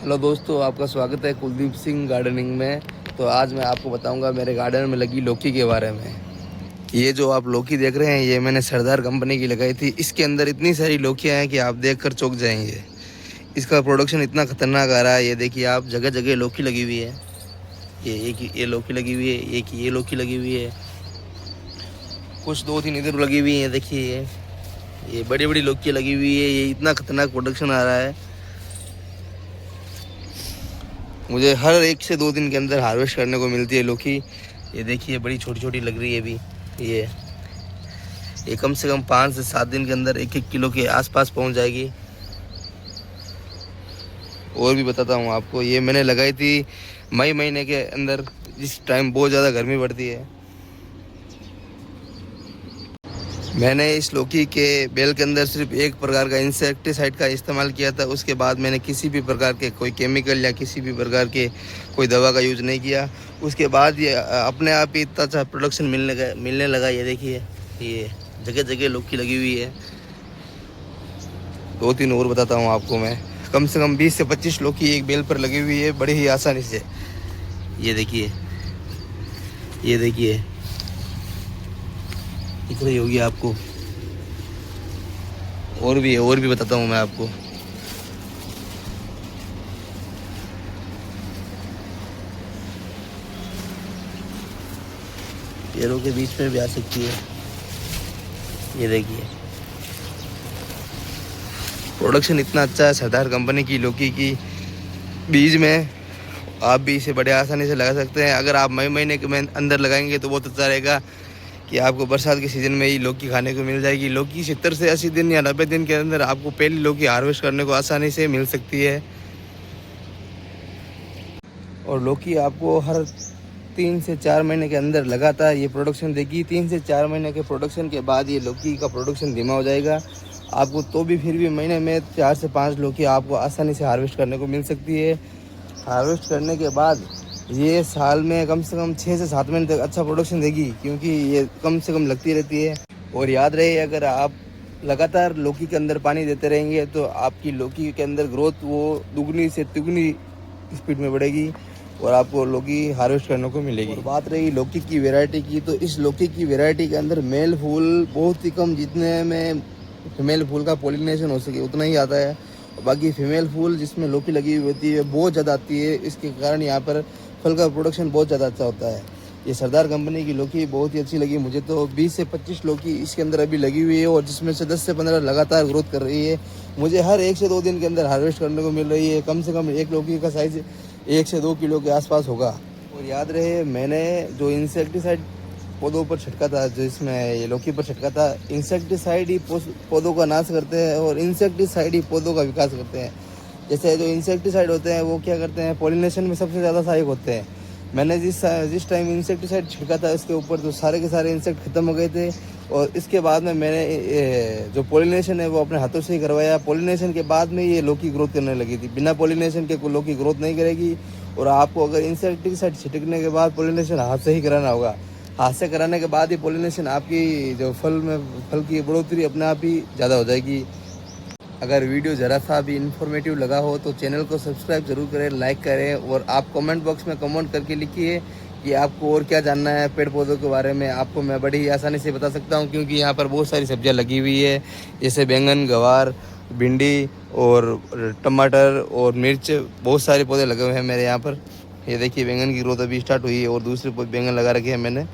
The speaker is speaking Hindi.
हेलो दोस्तों, आपका स्वागत है कुलदीप सिंह गार्डनिंग में। तो आज मैं आपको बताऊंगा मेरे गार्डन में लगी लौकी के बारे में। ये जो आप लौकी देख रहे हैं, ये मैंने सरदार कंपनी की लगाई थी। इसके अंदर इतनी सारी लौकियां हैं कि आप देखकर चौंक जाएंगे। इसका प्रोडक्शन इतना खतरनाक आ रहा है। ये देखिए, आप जगह जगह लौकी लगी हुई है। ये एक ये लौकी लगी हुई है, एक ये लौकी लगी हुई है, कुछ दो तीन इधर लगी हुई है। देखिए ये बड़ी बड़ी लौकी लगी हुई है। ये इतना खतरनाक प्रोडक्शन आ रहा है। मुझे हर 1 से 2 दिन के अंदर हार्वेस्ट करने को मिलती है लौकी। ये देखिए बड़ी छोटी छोटी लग रही है अभी। ये कम से कम 5 से 7 दिन के अंदर 1-1 किलो के आसपास पहुंच जाएगी। और भी बताता हूँ आपको, ये मैंने लगाई थी मई महीने के अंदर, जिस टाइम बहुत ज़्यादा गर्मी पड़ती है। मैंने इस लौकी के बेल के अंदर सिर्फ एक प्रकार का इंसेक्टिसाइड का इस्तेमाल किया था। उसके बाद मैंने किसी भी प्रकार के कोई केमिकल या किसी भी प्रकार के कोई दवा का यूज़ नहीं किया। उसके बाद ये अपने आप ही इतना अच्छा प्रोडक्शन मिलने लगा। ये देखिए, ये जगह जगह लौकी लगी हुई है। 2-3 और बताता हूँ आपको मैं। कम से कम 20 से 25 लौकी एक बेल पर लगी हुई है, बड़ी ही आसानी से। ये देखिए, ये देखिए दिख रही होगी आपको। और भी है, और भी बताता हूँ मैं आपको। पेड़ों के बीच में भी आ सकती है। ये देखिए, प्रोडक्शन इतना अच्छा है सरदार कंपनी की लौकी की बीज में। आप भी इसे बड़े आसानी से लगा सकते हैं। अगर आप मई महीने के में अंदर लगाएंगे तो बहुत अच्छा रहेगा कि आपको बरसात के सीज़न में ही लौकी खाने को मिल जाएगी। लौकी 70 से 80 दिन या 90 दिन के अंदर आपको पहली लौकी हार्वेस्ट करने को आसानी से मिल सकती है। और लौकी आपको हर 3 से 4 महीने के अंदर लगातार ये प्रोडक्शन देगी। 3 से 4 महीने के प्रोडक्शन के बाद ये लौकी का प्रोडक्शन धीमा हो जाएगा आपको। तो भी फिर भी महीने में 4 से 5 लौकी आपको आसानी से हार्वेस्ट करने को मिल सकती है। हार्वेस्ट करने के बाद ये साल में कम से कम 6 से 7 महीने तक अच्छा प्रोडक्शन देगी, क्योंकि ये कम से कम लगती रहती है। और याद रहे, अगर आप लगातार लौकी के अंदर पानी देते रहेंगे तो आपकी लौकी के अंदर ग्रोथ वो दुगनी से तिगुनी स्पीड में बढ़ेगी और आपको लौकी हार्वेस्ट करने को मिलेगी। और बात रही लौकी की वैरायटी की, तो इस लौकी की वैरायटी के अंदर मेल फूल बहुत ही कम, जितने में फीमेल फूल का पॉलिनेशन हो सके उतना ही आता है। बाकी फीमेल फूल जिसमें लौकी लगी हुई होती है बहुत ज़्यादा आती है। इसके कारण यहाँ पर फल का प्रोडक्शन बहुत ज़्यादा अच्छा होता है। ये सरदार कंपनी की लौकी बहुत ही अच्छी लगी मुझे। तो 20 से 25 लौकी इसके अंदर अभी लगी हुई है और जिसमें से 10 से 15 लगातार ग्रोथ कर रही है। मुझे हर 1 से 2 दिन के अंदर हार्वेस्ट करने को मिल रही है। कम से कम एक लौकी का साइज़ 1 से 2 किलो के आसपास होगा। और याद रहे, मैंने जो इंसेक्टिसाइड पौधों पर छिड़का था, जो इसमें ये लौकी पर छिड़का था, इंसेक्टिसाइड ही पौधों का नाश करते हैं और इंसेक्टिसाइड ही पौधों का विकास करते हैं। जैसे जो इंसेक्टिसाइड होते हैं वो क्या करते हैं, पॉलिनेशन में सबसे ज़्यादा सहायक होते हैं। मैंने जिस टाइम इंसेक्टिसाइड छिड़का था इसके ऊपर, तो सारे के सारे इंसेक्ट खत्म हो गए थे। और इसके बाद में मैंने जो पॉलिनेशन है वो अपने हाथों से ही करवाया। पॉलिनेशन के बाद में ये लौकी ग्रोथ करने लगी थी। बिना पॉलिनेशन के कोई लौकी ग्रोथ नहीं करेगी। और आपको अगर इंसेक्टिसाइड छिड़कने के बाद पॉलिनेशन हाथ से ही कराना होगा। हाथ से कराने के बाद ही पॉलिनेशन आपकी जो फल की बढ़ोतरी अपने आप ही ज़्यादा हो जाएगी। अगर वीडियो ज़रा सा भी इन्फॉर्मेटिव लगा हो तो चैनल को सब्सक्राइब ज़रूर करें, लाइक करें। और आप कमेंट बॉक्स में कमेंट करके लिखिए कि आपको और क्या जानना है पेड़ पौधों के बारे में। आपको मैं बड़ी ही आसानी से बता सकता हूं, क्योंकि यहाँ पर बहुत सारी सब्जियां लगी हुई है, जैसे बैंगन, गवार, भिंडी और टमाटर और मिर्च। बहुत सारे पौधे लगे हुए हैं मेरे यहाँ पर। ये देखिए, बैंगन की ग्रोथ अभी स्टार्ट हुई है और दूसरे बैंगन लगा रखे हैं मैंने।